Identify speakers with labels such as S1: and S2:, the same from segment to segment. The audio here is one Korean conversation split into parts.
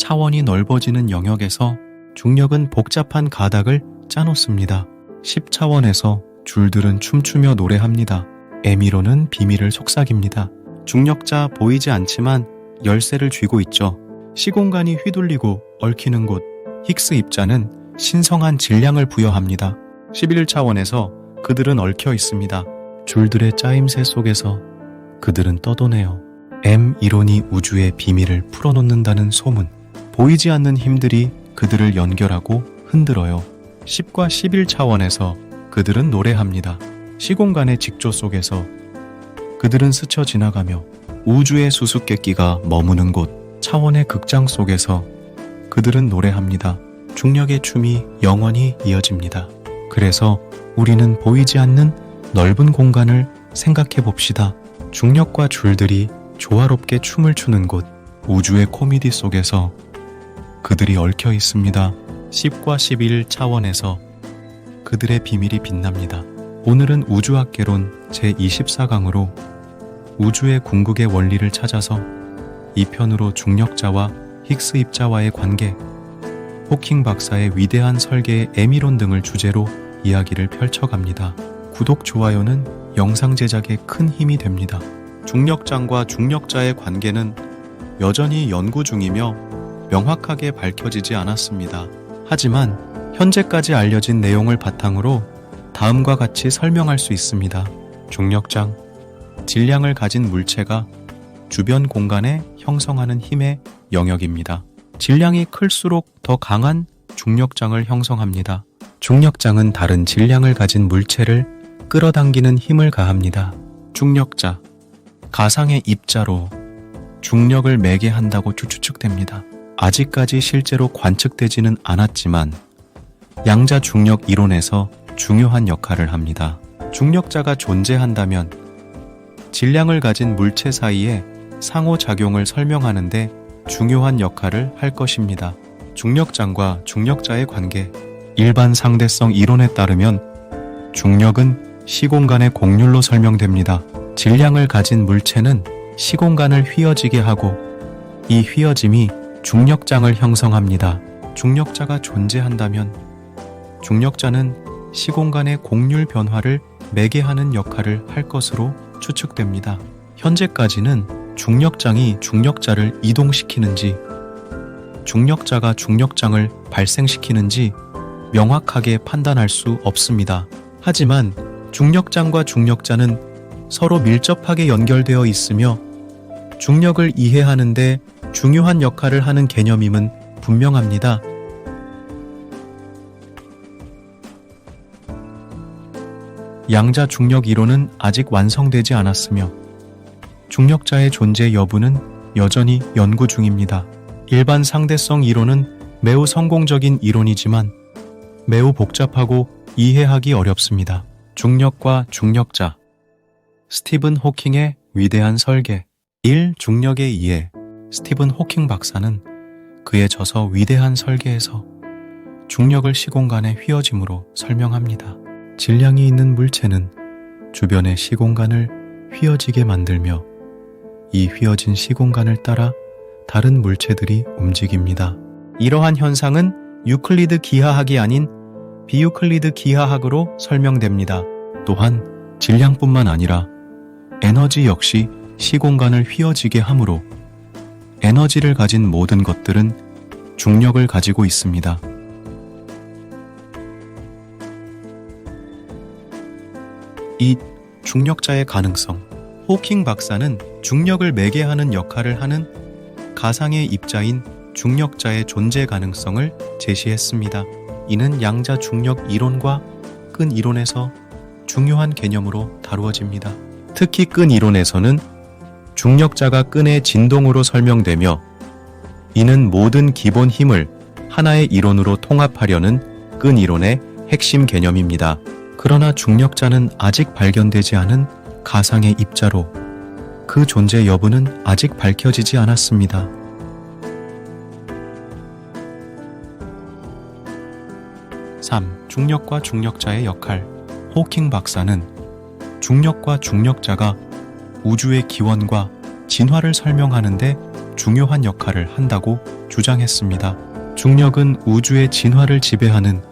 S1: 차원이 넓어지는 영역에서 중력은 복잡한 가닥을 짜놓습니다. 10차원에서 줄들은 춤추며 노래합니다. M이론은 비밀을 속삭입니다. 중력자 보이지 않지만 열쇠를 쥐고 있죠. 시공간이 휘둘리고 얽히는 곳, 힉스 입자는 신성한 질량을 부여합니다. 11차원에서 그들은 얽혀 있습니다. 줄들의 짜임새 속에서 그들은 떠도네요. M 이론이 우주의 비밀을 풀어놓는다는 소문. 보이지 않는 힘들이 그들을 연결하고 흔들어요. 10과 11차원에서 그들은 노래합니다. 시공간의 직조 속에서 그들은 스쳐 지나가며 우주의 수수께끼가 머무는 곳, 차원의 극장 속에서 그들은 노래합니다. 중력의 춤이 영원히 이어집니다. 그래서 우리는 보이지 않는 넓은 공간을 생각해 봅시다. 중력과 줄들이 조화롭게 춤을 추는 곳, 우주의 코미디 속에서 그들이 얽혀 있습니다. 10과 11차원에서 그들의 비밀이 빛납니다. 오늘은 우주학개론 제24강으로 우주의 궁극의 원리를 찾아서 2편으로 중력자와 힉스 입자와의 관계, 호킹 박사의 위대한 설계의 M이론 등을 주제로 이야기를 펼쳐갑니다. 구독, 좋아요는 영상 제작에 큰 힘이 됩니다. 중력장과 중력자의 관계는 여전히 연구 중이며 명확하게 밝혀지지 않았습니다. 하지만 현재까지 알려진 내용을 바탕으로 다음과 같이 설명할 수 있습니다. 중력장, 질량을 가진 물체가 주변 공간에 형성하는 힘의 영역입니다. 질량이 클수록 더 강한 중력장을 형성합니다. 중력장은 다른 질량을 가진 물체를 끌어당기는 힘을 가합니다. 중력자, 가상의 입자로 중력을 매게 한다고 추측됩니다. 아직까지 실제로 관측되지는 않았지만 양자 중력 이론에서 중요한 역할을 합니다. 중력자가 존재한다면 질량을 가진 물체 사이에 상호작용을 설명하는데 중요한 역할을 할 것입니다. 중력장과 중력자의 관계. 일반 상대성 이론에 따르면 중력은 시공간의 곡률로 설명됩니다. 질량을 가진 물체는 시공간을 휘어지게 하고 이 휘어짐이 중력장을 형성합니다. 중력자가 존재한다면 중력자는 시공간의 곡률 변화를 매개하는 역할을 할 것으로 추측됩니다. 현재까지는 중력장이 중력자를 이동시키는지 중력자가 중력장을 발생시키는지 명확하게 판단할 수 없습니다. 하지만 중력장과 중력자는 서로 밀접하게 연결되어 있으며 중력을 이해하는 데 중요한 역할을 하는 개념임은 분명합니다. 양자 중력 이론은 아직 완성되지 않았으며 중력자의 존재 여부는 여전히 연구 중입니다. 일반 상대성 이론은 매우 성공적인 이론이지만 매우 복잡하고 이해하기 어렵습니다. 중력과 중력자. 스티븐 호킹의 위대한 설계. 1. 중력에 의해 스티븐 호킹 박사는 그의 저서 위대한 설계에서 중력을 시공간의 휘어짐으로 설명합니다. 질량이 있는 물체는 주변의 시공간을 휘어지게 만들며 이 휘어진 시공간을 따라 다른 물체들이 움직입니다. 이러한 현상은 유클리드 기하학이 아닌 비유클리드 기하학으로 설명됩니다. 또한 질량뿐만 아니라 에너지 역시 시공간을 휘어지게 하므로 에너지를 가진 모든 것들은 중력을 가지고 있습니다. 이 중력자의 가능성. 호킹 박사는 중력을 매개하는 역할을 하는 가상의 입자인 중력자의 존재 가능성을 제시했습니다. 이는 양자 중력 이론과 끈 이론에서 중요한 개념으로 다루어집니다. 특히 끈 이론에서는 중력자가 끈의 진동으로 설명되며 이는 모든 기본 힘을 하나의 이론으로 통합하려는 끈 이론의 핵심 개념입니다. 그러나 중력자는 아직 발견되지 않은 가상의 입자로 그 존재 여부는 아직 밝혀지지 않았습니다. 중력과 중력자의 역할. 호킹 박사는 중력과 중력자가 우주의 기원과 진화를 설명하는 데 중요한 역할을 한다고 주장했습니다. 중력은 우주의 진화를 지배하는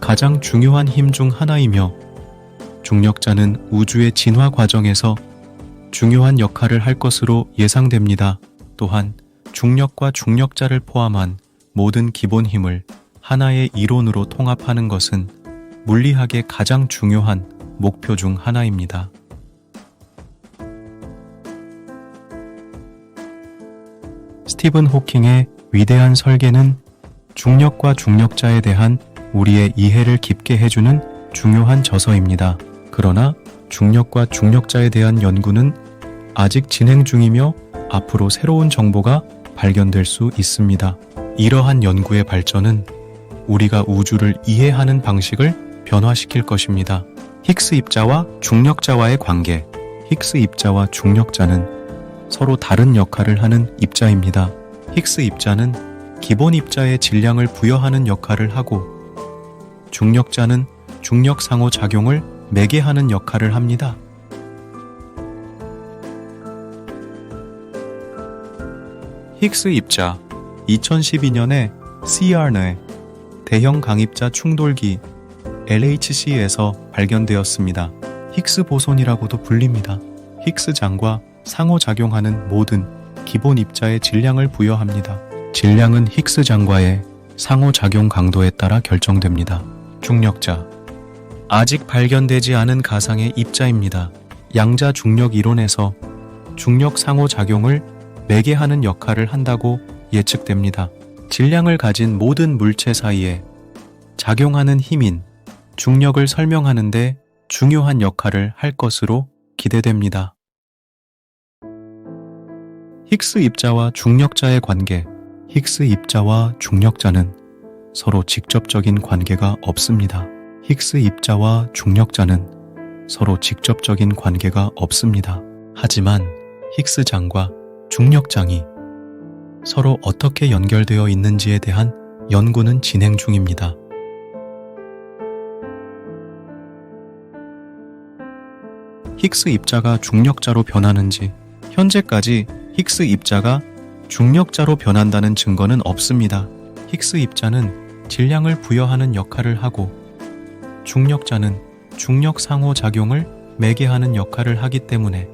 S1: 가장 중요한 힘 중 하나이며 중력자는 우주의 진화 과정에서 중요한 역할을 할 것으로 예상됩니다. 또한 중력과 중력자를 포함한 모든 기본 힘을 하나의 이론으로 통합하는 것은 물리학의 가장 중요한 목표 중 하나입니다. 스티븐 호킹의 위대한 설계는 중력과 중력자에 대한 우리의 이해를 깊게 해주는 중요한 저서입니다. 그러나 중력과 중력자에 대한 연구는 아직 진행 중이며 앞으로 새로운 정보가 발견될 수 있습니다. 이러한 연구의 발전은 우리가 우주를 이해하는 방식을 변화시킬 것입니다. 힉스 입자와 중력자와의 관계. 힉스 입자와 중력자는 서로 다른 역할을 하는 입자입니다. 힉스 입자는 기본 입자의 질량을 부여하는 역할을 하고 중력자는 중력 상호작용을 매개하는 역할을 합니다. 힉스 입자 2012년에 CERN의 대형 강입자 충돌기 LHC에서 발견되었습니다. 힉스 보손이라고도 불립니다. 힉스장과 상호작용하는 모든 기본 입자의 질량을 부여합니다. 질량은 힉스장과의 상호작용 강도에 따라 결정됩니다. 중력자 아직 발견되지 않은 가상의 입자입니다. 양자 중력 이론에서 중력 상호작용을 매개하는 역할을 한다고 예측됩니다. 질량을 가진 모든 물체 사이에 작용하는 힘인 중력을 설명하는 데 중요한 역할을 할 것으로 기대됩니다. 힉스 입자와 중력자의 관계. 힉스 입자와 중력자는 서로 직접적인 관계가 없습니다. 힉스 입자와 중력자는 서로 직접적인 관계가 없습니다. 하지만 힉스장과 중력장이 서로 어떻게 연결되어 있는지에 대한 연구는 진행 중입니다. 힉스 입자가 중력자로 변하는지 현재까지 힉스 입자가 중력자로 변한다는 증거는 없습니다. 힉스 입자는 질량을 부여하는 역할을 하고 중력자는 중력 상호작용을 매개하는 역할을 하기 때문에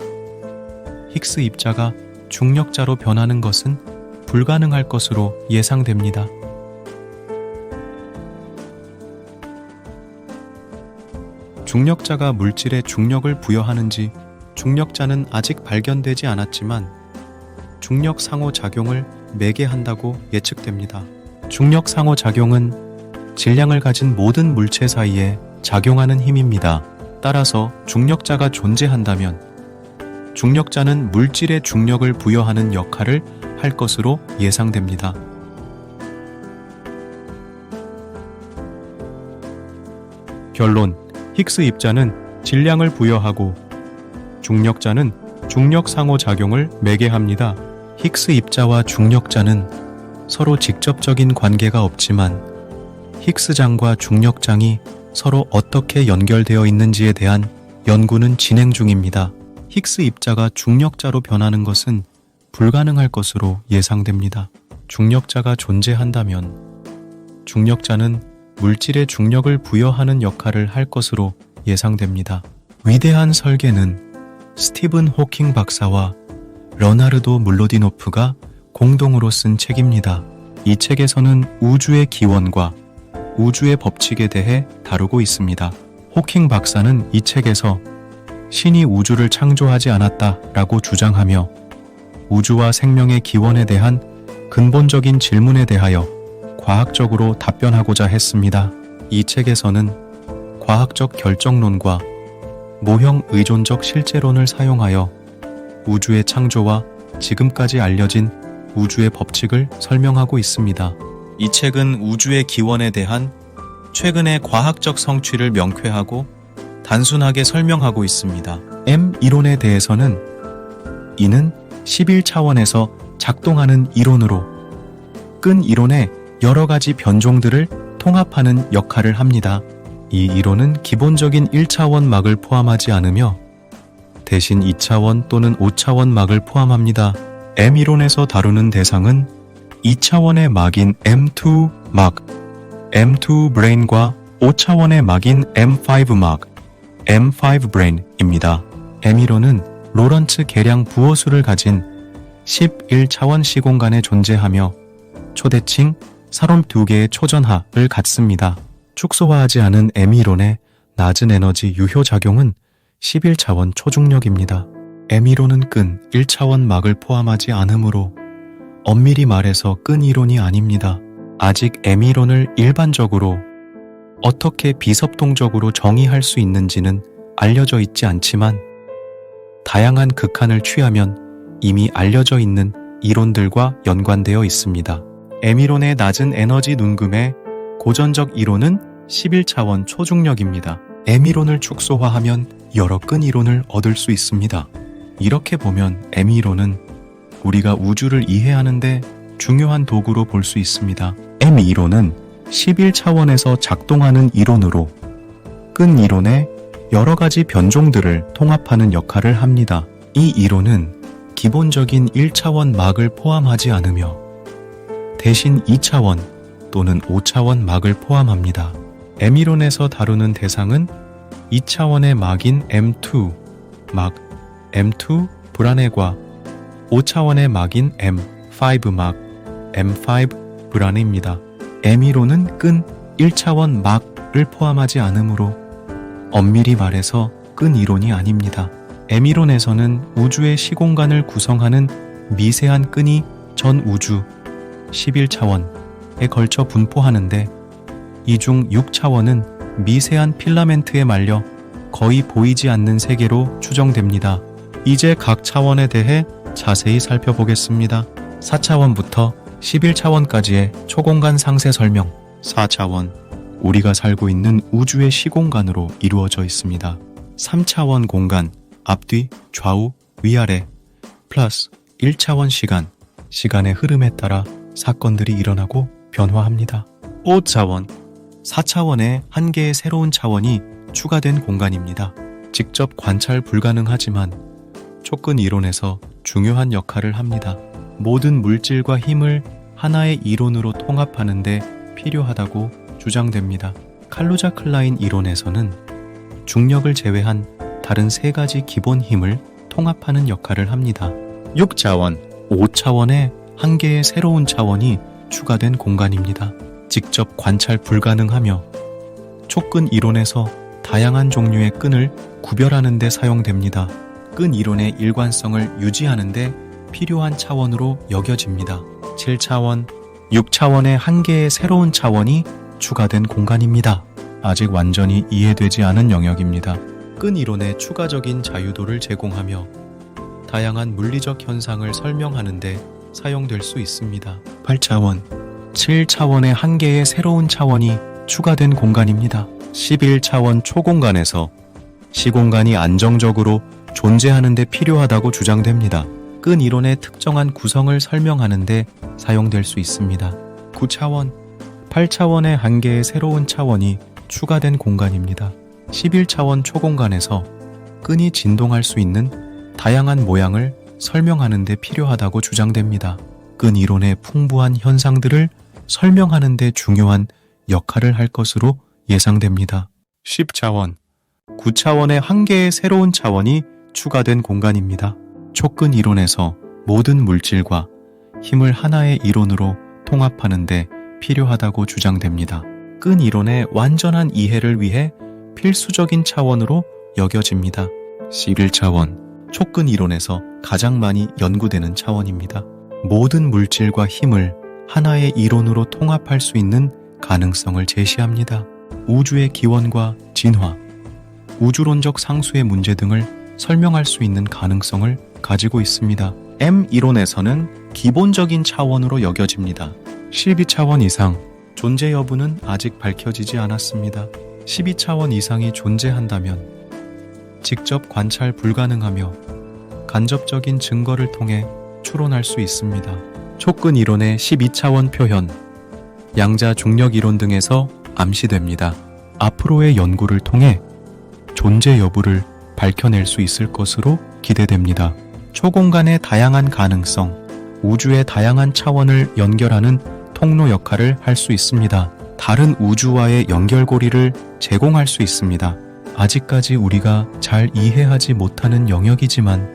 S1: 힉스 입자가 중력자로 변하는 것은 불가능할 것으로 예상됩니다. 중력자가 물질에 중력을 부여하는지 중력자는 아직 발견되지 않았지만 중력 상호작용을 매개한다고 예측됩니다. 중력 상호작용은 질량을 가진 모든 물체 사이에 작용하는 힘입니다. 따라서 중력자가 존재한다면 중력자는 물질에 중력을 부여하는 역할을 할 것으로 예상됩니다. 결론: 힉스 입자는 질량을 부여하고 중력자는 중력 상호작용을 매개합니다. 힉스 입자와 중력자는 서로 직접적인 관계가 없지만 힉스장과 중력장이 서로 어떻게 연결되어 있는지에 대한 연구는 진행 중입니다. 힉스 입자가 중력자로 변하는 것은 불가능할 것으로 예상됩니다. 중력자가 존재한다면 중력자는 물질에 중력을 부여하는 역할을 할 것으로 예상됩니다. 위대한 설계는 스티븐 호킹 박사와 러나르도 물로디노프가 공동으로 쓴 책입니다. 이 책에서는 우주의 기원과 우주의 법칙에 대해 다루고 있습니다. 호킹 박사는 이 책에서 신이 우주를 창조하지 않았다라고 주장하며 우주와 생명의 기원에 대한 근본적인 질문에 대하여 과학적으로 답변하고자 했습니다. 이 책에서는 과학적 결정론과 모형 의존적 실제론을 사용하여 우주의 창조와 지금까지 알려진 우주의 법칙을 설명하고 있습니다. 이 책은 우주의 기원에 대한 최근의 과학적 성취를 명쾌하고 단순하게 설명하고 있습니다. M 이론에 대해서는 이는 11차원에서 작동하는 이론으로 끈 이론의 여러 가지 변종들을 통합하는 역할을 합니다. 이 이론은 기본적인 1차원 막을 포함하지 않으며 대신 2차원 또는 5차원 막을 포함합니다. M 이론에서 다루는 대상은 2차원의 막인 M2 막, M2 브레인과 5차원의 막인 M5 막, M5 브레인입니다. M1호는 로런츠 계량 부호수를 가진 11차원 시공간에 존재하며 초대칭 32개의 초전하를 갖습니다. 축소화하지 않은 M1호의 낮은 에너지 유효 작용은 11차원 초중력입니다. M1호는 끈 1차원 막을 포함하지 않으므로 엄밀히 말해서 끈 이론이 아닙니다. 아직 M1호를 일반적으로 어떻게 비섭동적으로 정의할 수 있는지는 알려져 있지 않지만 다양한 극한을 취하면 이미 알려져 있는 이론들과 연관되어 있습니다. M1호의 낮은 에너지 눈금의 고전적 이론은 11차원 초중력입니다. M1호를 축소화하면 여러 끈 이론을 얻을 수 있습니다. 이렇게 보면 M1호는 우리가 우주를 이해하는데 중요한 도구로 볼 수 있습니다. M1호는 11차원에서 작동하는 이론으로 끈 이론의 여러 가지 변종들을 통합하는 역할을 합니다. 이 이론은 기본적인 1차원 막을 포함하지 않으며 대신 2차원 또는 5차원 막을 포함합니다. M1호에서 다루는 대상은 2차원의 막인 M2 막, M2 브라네과 5차원의 막인 M5 막, M5 브라네입니다. M1호는 끈 1차원 막을 포함하지 않으므로 엄밀히 말해서 끈 이론이 아닙니다. M1호에서는 우주의 시공간을 구성하는 미세한 끈이 전 우주 11차원에 걸쳐 분포하는데 이 중 6차원은 미세한 필라멘트에 말려 거의 보이지 않는 세계로 추정됩니다. 이제 각 차원에 대해 자세히 살펴보겠습니다. 4차원부터 11차원까지의 초공간 상세 설명. 4차원, 우리가 살고 있는 우주의 시공간으로 이루어져 있습니다. 3차원 공간, 앞뒤, 좌우, 위아래, 플러스 1차원 시간, 시간의 흐름에 따라 사건들이 일어나고 변화합니다. 5차원, 4차원의 한 개의 새로운 차원이 추가된 공간입니다. 직접 관찰 불가능하지만 촉근 이론에서 중요한 역할을 합니다. 모든 물질과 힘을 하나의 이론으로 통합하는 데 필요하다고 주장됩니다. 칼루자 클라인 이론에서는 중력을 제외한 다른 세 가지 기본 힘을 통합하는 역할을 합니다. 6차원, 5차원의 한 개의 새로운 차원이 추가된 공간입니다. 직접 관찰 불가능하며 촉근 이론에서 다양한 종류의 끈을 구별하는 데 사용됩니다. 끈 이론의 일관성을 유지하는 데 필요한 차원으로 여겨집니다. 7차원, 6차원의 한 개의 새로운 차원이 추가된 공간입니다. 아직 완전히 이해되지 않은 영역입니다. 끈 이론의 추가적인 자유도를 제공하며 다양한 물리적 현상을 설명하는 데 사용될 수 있습니다. 8차원, 7차원의 한 개의 새로운 차원이 추가된 공간입니다. 11차원 초공간에서 시공간이 안정적으로 존재하는 데 필요하다고 주장됩니다. 끈 이론의 특정한 구성을 설명하는 데 사용될 수 있습니다. 9차원, 8차원의 한 개의 새로운 차원이 추가된 공간입니다. 11차원 초공간에서 끈이 진동할 수 있는 다양한 모양을 설명하는 데 필요하다고 주장됩니다. 끈 이론의 풍부한 현상들을 설명하는 데 중요한 역할을 할 것으로 예상됩니다. 10차원, 9차원의 한 개의 새로운 차원이 추가된 공간입니다. 촉근 이론에서 모든 물질과 힘을 하나의 이론으로 통합하는 데 필요하다고 주장됩니다. 끈 이론의 완전한 이해를 위해 필수적인 차원으로 여겨집니다. 11차원, 촉근 이론에서 가장 많이 연구되는 차원입니다. 모든 물질과 힘을 하나의 이론으로 통합할 수 있는 가능성을 제시합니다. 우주의 기원과 진화, 우주론적 상수의 문제 등을 설명할 수 있는 가능성을 가지고 있습니다. M 이론에서는 기본적인 차원으로 여겨집니다. 12차원 이상, 존재 여부는 아직 밝혀지지 않았습니다. 12차원 이상이 존재한다면 직접 관찰 불가능하며 간접적인 증거를 통해 추론할 수 있습니다. 촉근 이론의 12차원 표현, 양자 중력 이론 등에서 암시됩니다. 앞으로의 연구를 통해 존재 여부를 밝혀낼 수 있을 것으로 기대됩니다. 초공간의 다양한 가능성, 우주의 다양한 차원을 연결하는 통로 역할을 할 수 있습니다. 다른 우주와의 연결고리를 제공할 수 있습니다. 아직까지 우리가 잘 이해하지 못하는 영역이지만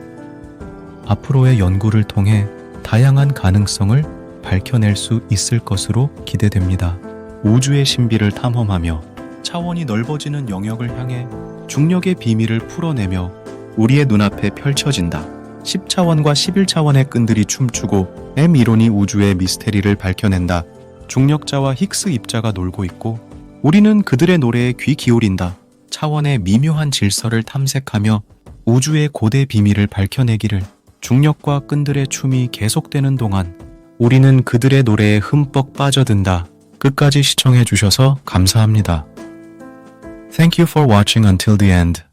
S1: 앞으로의 연구를 통해 다양한 가능성을 밝혀낼 수 있을 것으로 기대됩니다. 우주의 신비를 탐험하며 차원이 넓어지는 영역을 향해 중력의 비밀을 풀어내며 우리의 눈앞에 펼쳐진다. 10차원과 11차원의 끈들이 춤추고 M 이론이 우주의 미스테리를 밝혀낸다. 중력자와 힉스 입자가 놀고 있고 우리는 그들의 노래에 귀 기울인다. 차원의 미묘한 질서를 탐색하며 우주의 고대 비밀을 밝혀내기를. 중력과 끈들의 춤이 계속되는 동안 우리는 그들의 노래에 흠뻑 빠져든다. 끝까지 시청해 주셔서 감사합니다. Thank you for watching until the end.